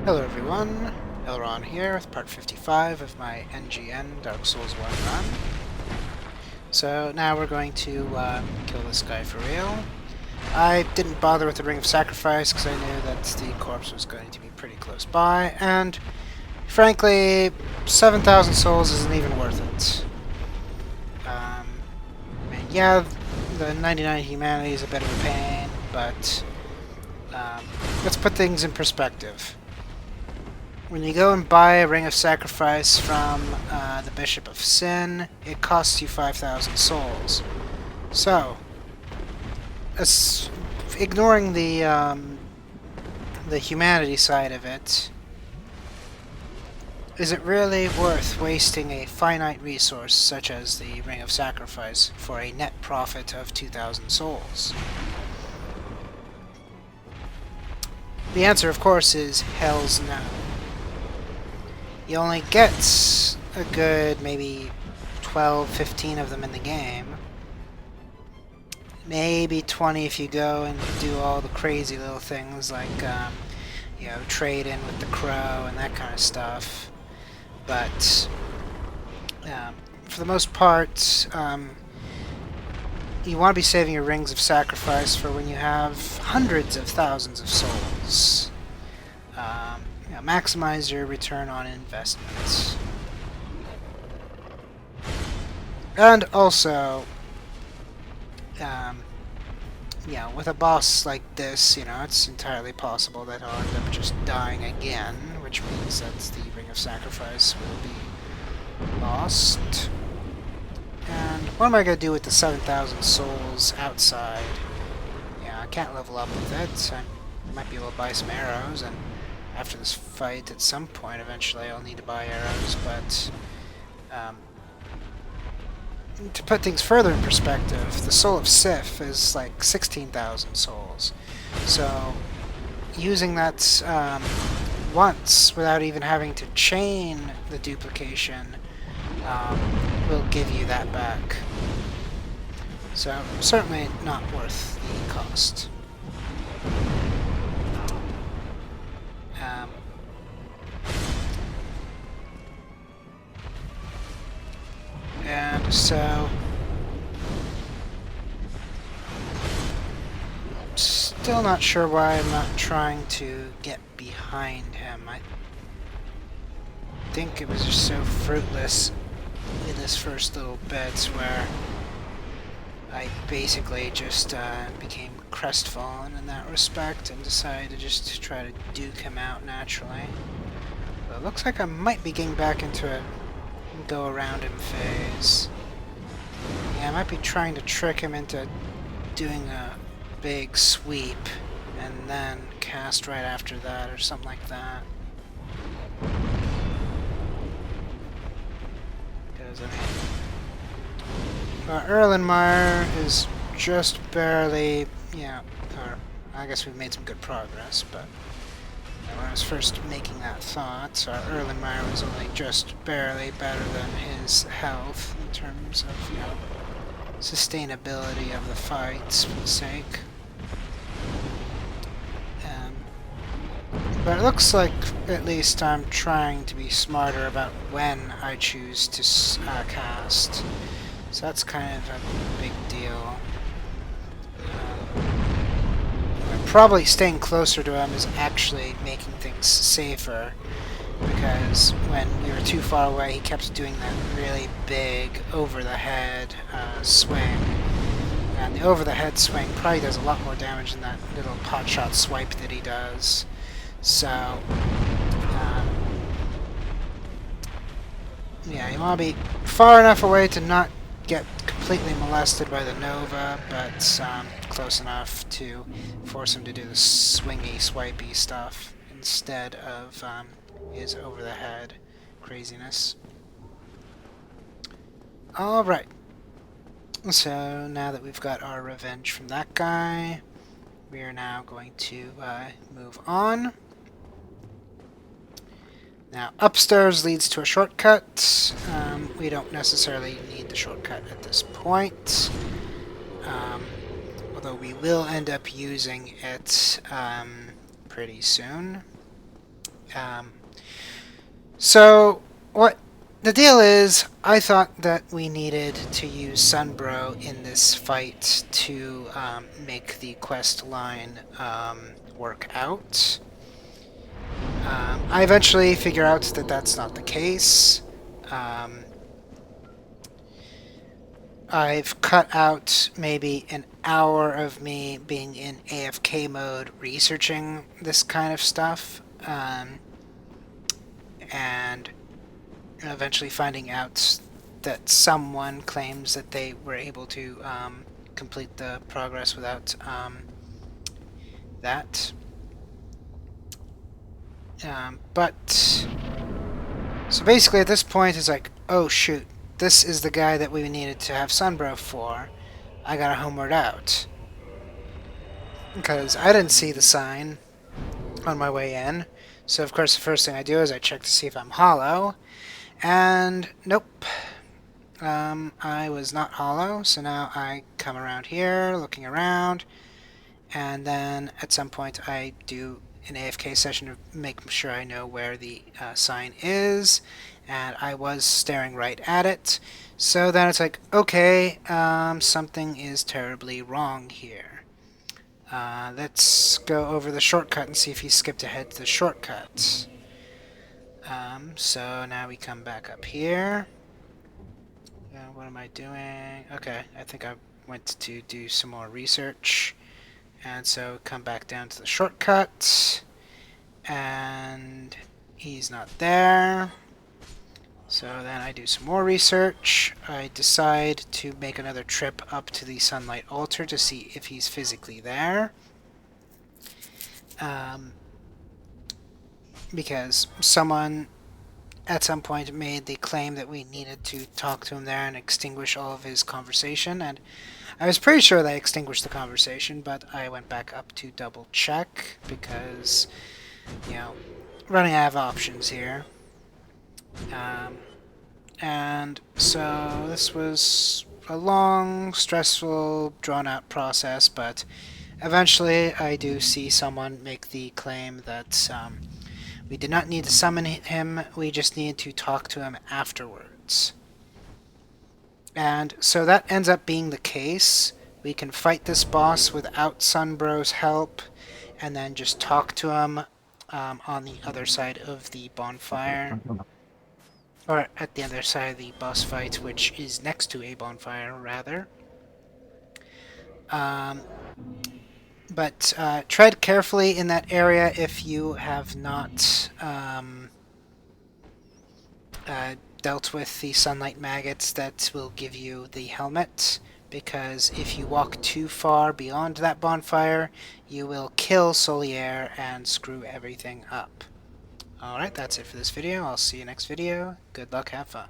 Hello everyone, LRon here with part 55 of my NGN Dark Souls 1 run. So now we're going to kill this guy for real. I didn't bother with the Ring of Sacrifice because I knew that the corpse was going to be pretty close by, and frankly, 7,000 souls isn't even worth it. And yeah, the 99 humanity is a bit of a pain, but let's put things in perspective. When you go and buy a Ring of Sacrifice from the Bishop of Sin, it costs you 5,000 souls. So, ignoring the humanity side of it, is it really worth wasting a finite resource such as the Ring of Sacrifice for a net profit of 2,000 souls? The answer, of course, is hell's no. You only get a good maybe 12, 15 of them in the game. Maybe 20 if you go and do all the crazy little things like, you know, trade in with the crow and that kind of stuff. But for the most part, you want to be saving your Rings of Sacrifice for when you have hundreds of thousands of souls. Maximize your return on investment. And also, with a boss like this, it's entirely possible that I'll end up just dying again, which means that the Ring of Sacrifice will be lost. And what am I going to do with the 7,000 souls outside? Yeah, I can't level up with it. I might be able to buy some arrows, and after this fight, at some point, eventually, I'll need to buy arrows, but to put things further in perspective, the Soul of Sif is like 16,000 souls. So, using that once, without even having to chain the duplication, will give you that back. So, certainly not worth the cost. And so, still not sure why I'm not trying to get behind him. I think it was just so fruitless in this first little bit where I basically just became crestfallen in that respect and decided to just try to duke him out naturally. But it looks like I might be getting back into a go around him phase. Yeah, I might be trying to trick him into doing a big sweep and then cast right after that or something like that. Because, Erlenmeyer is just barely, or I guess we've made some good progress, but when I was first making that thought, Erlenmeyer was only just barely better than his health in terms of, sustainability of the fights for the sake. But it looks like at least I'm trying to be smarter about when I choose to cast. So that's kind of a big deal. Probably staying closer to him is actually making things safer, because when we were too far away he kept doing that really big over-the-head swing, and the over-the-head swing probably does a lot more damage than that little pot-shot swipe that he does. So yeah, you want to be far enough away to not get completely molested by the Nova, but close enough to force him to do the swingy, swipey stuff instead of his over-the-head craziness. Alright, so now that we've got our revenge from that guy, we are now going to move on. Now, upstairs leads to a shortcut. We don't necessarily need the shortcut at this point, although we will end up using it pretty soon. Um, so what the deal is, I thought that we needed to use Sunbro in this fight to make the quest line work out. I eventually figure out that that's not the case. Um, I've cut out maybe an hour of me being in AFK mode researching this kind of stuff, and eventually finding out that someone claims that they were able to complete the progress without that. But so basically at this point it's like, oh shoot, this is the guy that we needed to have Sunbro for. I gotta homeward out. Because I didn't see the sign on my way in. So of course the first thing I do is I check to see if I'm hollow. And nope. I was not hollow, so now I come around here, looking around, and then at some point I do an AFK session to make sure I know where the sign is, and I was staring right at it. So then it's like, okay, something is terribly wrong here. Let's go over the shortcut and see if he skipped ahead to the shortcut. So now we come back up here. What am I doing? Okay, I think I went to do some more research. And so come back down to the shortcut. And he's not there. So then I do some more research. I decide to make another trip up to the Sunlight Altar to see if he's physically there. Because someone at some point made the claim that we needed to talk to him there and extinguish all of his conversation, and I was pretty sure they extinguished the conversation, but I went back up to double check because, you know, running out of options here. And so this was a long, stressful, drawn-out process, but eventually I do see someone make the claim that we did not need to summon him, we just needed to talk to him afterwards. And so that ends up being the case. We can fight this boss without Sunbro's help, and then just talk to him on the other side of the bonfire. Or at the other side of the boss fight, which is next to a bonfire, rather. But tread carefully in that area if you have not dealt with the sunlight maggots that will give you the helmet, because if you walk too far beyond that bonfire, you will kill Solier and screw everything up. Alright, that's it for this video. I'll see you next video. Good luck, have fun.